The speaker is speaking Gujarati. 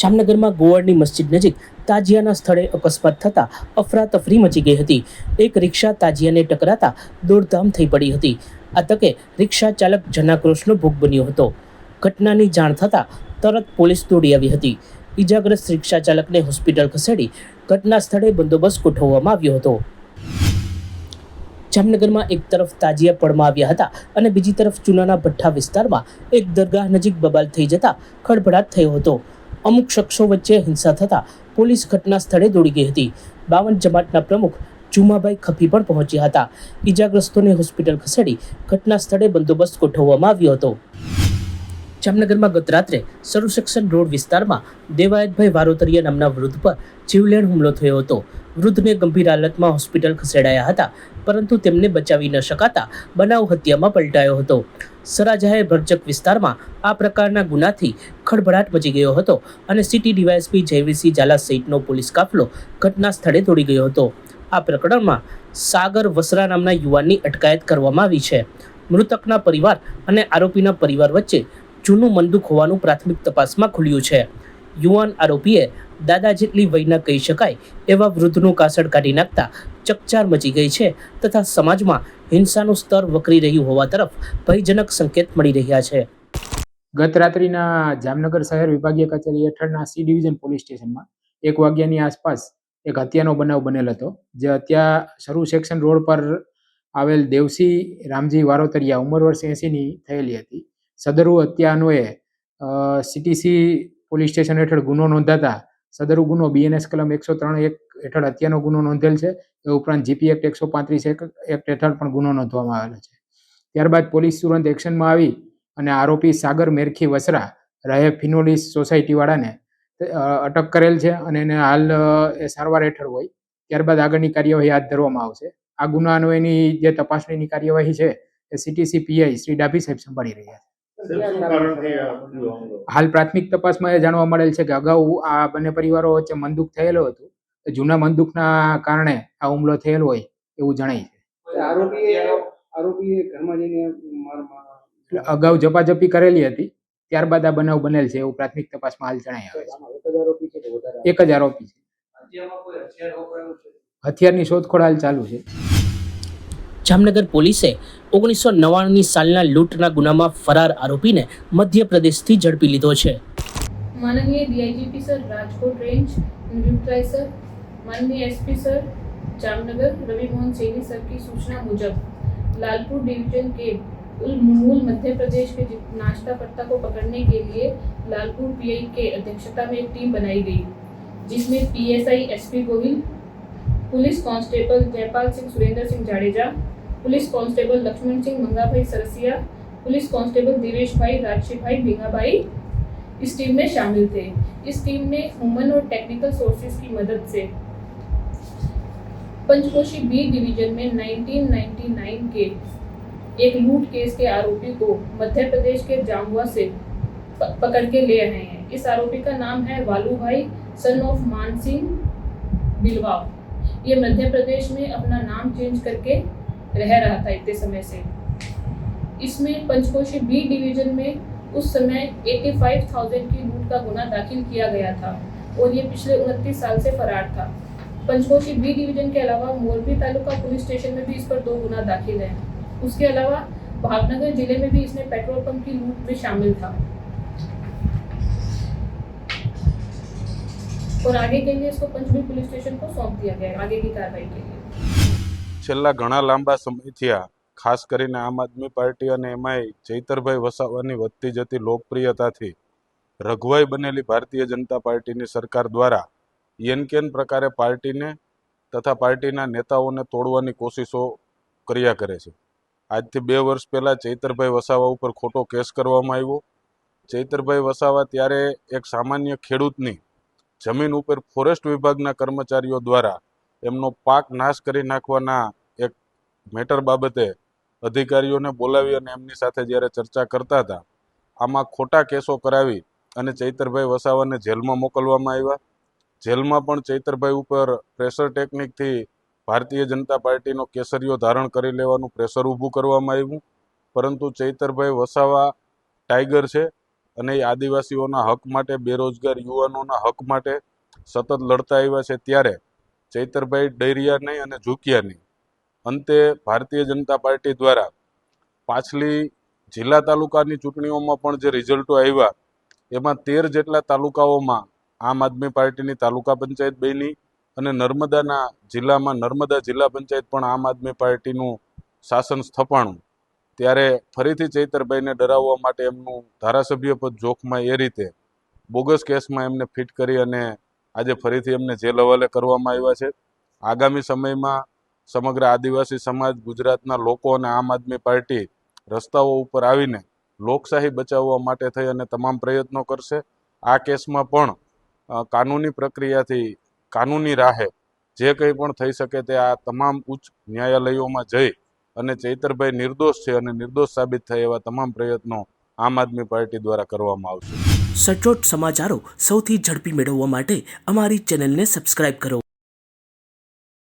જામનગરમાં ગોવાળની મસ્જિદ નજીક તાજિયાના સ્થળે અકસ્માત થતાં અફરાતફરી મચી ગઈ હતી। એક રિક્ષા તાજિયાને ટકરાતા દોડધામ થઈ પડી હતી। આ તકે રિક્ષા ચાલક જનાક્રોશનો ભોગ બન્યો હતો। ઘટનાની જાણ થતાં તરત પોલીસ દોડી આવી હતી। ઈજાગ્રસ્ત રિક્ષા ચાલકને હોસ્પિટલ ખસેડી ઘટના સ્થળે બંદોબસ્ત ગોઠવવામાં આવ્યો હતો। જામનગરમાં એક તરફ તાજિયા પડમાં આવ્યા હતા અને બીજી તરફ ચૂનાના ભઠ્ઠા વિસ્તારમાં એક દરગાહ નજીક બબાલ થઈ જતા ખળભળાટ થયો હતો। અમુક શખ્સો વચ્ચે હિંસા થતા પોલીસ ઘટના સ્થળે દોડી ગઈ હતી। 52 જમાતના પ્રમુખ જુમાભાઈ ખફી પણ પહોંચ્યા હતા। ઈજાગ્રસ્તોને હોસ્પિટલ ખસેડી ઘટના સ્થળે બંદોબસ્ત ગોઠવવામાં આવ્યો હતો। જામનગરમાં ગત રાત્રે સરૂ સેક્શન રોડ વિસ્તારમાં દેવાયતભાઈ વારોતરિયા નામના વૃદ્ધ પર જીવલેણ હુમલો થયો હતો। વૃદ્ધને ગંભીર હાલતમાં હોસ્પિટલ ખસેડાયા હતા, પરંતુ તેમને બચાવી ન શકાતા બનાવ હત્યામાં પલટાયો હતો। સરાજાહે ભરચક વિસ્તારમાં આ પ્રકારના ગુનાથી ખળભળાટ મચી ગયો હતો અને સિટી ડીવાયએસપી જયવીરસિંહ ઝાલા સહિતનો પોલીસ કાફલો ઘટના સ્થળે દોડી ગયો હતો। આ પ્રકરણમાં સાગર વસરા નામના યુવાનની અટકાયત કરવામાં આવી છે। મૃતકના પરિવાર અને આરોપીના પરિવાર વચ્ચે જૂનું મંદુક હોવાનું પ્રાથમિક તપાસમાં ખુલ્યું છે। યુવાન આરોપીએ દાદા જેટલી વયના કહી શકાય એવા વૃદ્ધનું કાસળ કાઢી નાખતા ચકચાર મચી ગઈ છે તથા સમાજમાં હિંસાનું સ્તર વકરી રહ્યું હોવા તરફ ભયજનક સંકેત મળી રહ્યા છે। ગત રાત્રિના જામનગર શહેર વિભાગીય કચેરી હેઠળના સી ડિવિઝન પોલીસ સ્ટેશનમાં 1 વાગ્યાની આસપાસ એક હત્યાનો બનાવ બનેલ હતો। જે હત્યા સરૂ સેક્શન રોડ પર આવેલ દેવસિંહ રામજી વારોતરિયા ઉંમર વર્ષ 80ની થયેલી હતી। સદરુ હત્યા અન્વયે સીટીસી પોલીસ સ્ટેશન હેઠળ ગુનો નોંધાતા સદરુ ગુનો બીએનએસ કલમ 103(1) હેઠળ હત્યાનો ગુનો નોંધેલ છે। એ ઉપરાંત જીપી એક્ટ 135 એક્ટ હેઠળ પણ ગુનો નોંધવામાં આવેલો છે। ત્યારબાદ પોલીસ તુરંત એક્શનમાં આવી અને આરોપી સાગર મેરખી વસરા રહે ફિનોલિસ સોસાયટીવાળાને અટક કરેલ છે અને એને હાલ એ સારવાર હેઠળ હોય। ત્યારબાદ આગળની કાર્યવાહી હાથ ધરવામાં આવશે। આ ગુના અન્વયની જે તપાસણીની કાર્યવાહી છે એ સીટીસી પીઆઈ શ્રી ડાભી સાહેબ સંભાળી રહ્યા છે। હાલ પ્રાથમિક તપાસમાં એ જાણવા મળેલ છે કે અગાઉ આ બંને પરિવારો વચ્ચે મંદુક થયેલો હતું। જૂના મંદુકના કારણે આ હુમલો થયેલો હોય એવું જણાય છે। અગાઉ ઝપાઝપી કરેલી હતી, ત્યારબાદ આ બનાવ બનેલ છે એવું પ્રાથમિક તપાસમાં હાલ જણાય આવે છે। એક જ આરોપી છે। હથિયારની શોધખોળ હાલ ચાલુ છે। જામનગર પોલીસે 1999 સાલના લૂંટના ગુનામાં ફરાર આરોપીને મધ્યપ્રદેશથી ઝડપી લીધો છે। माननीय डीआईजीपी सर राजकोट रेंज न्यूट्राई सर, माननीय SP sir Jamnagar Ravi Mohan Saini sir की सूचना मुजब लालपुर डिवीजन के मूल मध्य प्रदेश के नाश्ता करता को पकड़ने के लिए लालपुर पीआई के अध्यक्षता में एक टीम बनाई गई, जिसमें PSI SP Gohil, police constable Jaipal Singh Surendra Singh Jadeja, police constable Laxman Singh Mangabhai Sarsiya, police constable Divesh bhai Rajshi भाई भिंगाभाई इस टीम में शामिल थे। इस टीम ने ह्यूमन और टेक्निकल सोर्सेज की मदद से पंचकोशी बी डिवीजन में 1999 के एक लूट केस के आरोपी को मध्य प्रदेश के जामुआ से पकड़ के ले आए हैं। इस आरोपी का नाम है वालू भाई सन ऑफ मान सिंह बिलवा। ये मध्य प्रदेश में अपना नाम चेंज करके रह रहा था इतने समय से। इसमें पंचकोशी बी डिवीजन में उस समय 85,000 की लूट का गुना दाखिल किया गया था और ये पिछले 29 साल से फरार था। पंचकोशी बी डिवीजन के अलावा मोरबी तालुका पुलिस स्टेशन में भी इस पर 2 गुना दाखिल है। उसके अलावा भावनगर जिले में भी इसने पेट्रोल पंप की लूट में शामिल था और आगे के लिए इसको पंचबी पुलिस स्टेशन को सौंप दिया गया है आगे की कार्रवाई के लिए। છેલ્લા ઘણા લાંબા સમયથી ખાસ કરીને આમ આદમી પાર્ટી અને એમાંય ચૈતરભાઈ વસાવાની વધતી જતી લોકપ્રિયતાથી રઘવાઈ બનેલી ભારતીય જનતા પાર્ટીની સરકાર દ્વારા એનકેન પ્રકારે પાર્ટીને તથા પાર્ટીના નેતાઓને તોડવાની કોશિશો કર્યા કરે છે। આજથી 2 વર્ષ પહેલાં ચૈતરભાઈ વસાવા ઉપર ખોટો કેસ કરવામાં આવ્યો। ચૈતરભાઈ વસાવા ત્યારે એક સામાન્ય ખેડૂતની જમીન ઉપર ફોરેસ્ટ વિભાગના કર્મચારીઓ દ્વારા એમનો પાક નાશ કરી નાખવાના એક મેટર બાબતે અધિકારીઓને બોલાવી અને એમની સાથે જ્યારે ચર્ચા કરતા હતા, આમાં ખોટા કેસો કરાવી અને ચૈતરભાઈ વસાવાને જેલમાં મોકલવામાં આવ્યા। જેલમાં પણ ચૈતરભાઈ ઉપર પ્રેશર ટેકનિકથી ભારતીય જનતા પાર્ટીનો કેસરીઓ ધારણ કરી લેવાનું પ્રેશર ઊભું કરવામાં આવ્યું, પરંતુ ચૈતરભાઈ વસાવા ટાઈગર છે અને એ આદિવાસીઓના હક માટે, બેરોજગાર યુવાનોના હક માટે સતત લડતા આવ્યા છે. ત્યારે ચૈતરભાઈ ડર્યા નહીં અને ઝૂક્યા નહીં. અંતે ભારતીય જનતા પાર્ટી દ્વારા પાછલી જિલ્લા તાલુકાની ચૂંટણીઓમાં પણ જે રિઝલ્ટો આવ્યા એમાં 13 જેટલા તાલુકાઓમાં આમ આદમી પાર્ટીની તાલુકા પંચાયત બની અને નર્મદાના જિલ્લામાં નર્મદા જિલ્લા પંચાયત પણ આમ આદમી પાર્ટીનું શાસન સ્થપાણું. ત્યારે ફરીથી ચૈતરભાઈને ડરાવવા માટે એમનું ધારાસભ્ય પદ જોખમાં એ રીતે બોગસ કેસમાં એમને ફિટ કરી અને આજે ફરીથી એમને જેલ હવાલે કરવામાં આવ્યા છે. આગામી સમયમાં સમગ્ર આદિવાસી સમાજ, ગુજરાતના લોકો અને આમ આદમી પાર્ટી રસ્તાઓ ઉપર આવીને લોકશાહી બચાવવા માટે થઈ અને તમામ પ્રયત્નો કરશે. આ કેસમાં પણ કાનૂની પ્રક્રિયાથી કાનૂની રાહે જે કંઈ પણ થઈ શકે તે આ તમામ ઉચ્ચ ન્યાયાલયોમાં જઈ અને ચૈતરભાઈ નિર્દોષ છે અને નિર્દોષ સાબિત થાય એવા તમામ પ્રયત્નો આમ આદમી પાર્ટી દ્વારા કરવામાં આવશે. સચોટ સમાચારો સૌથી ઝડપી મેળવવા માટે અમારી ચેનલને સબસ્ક્રાઇબ કરો.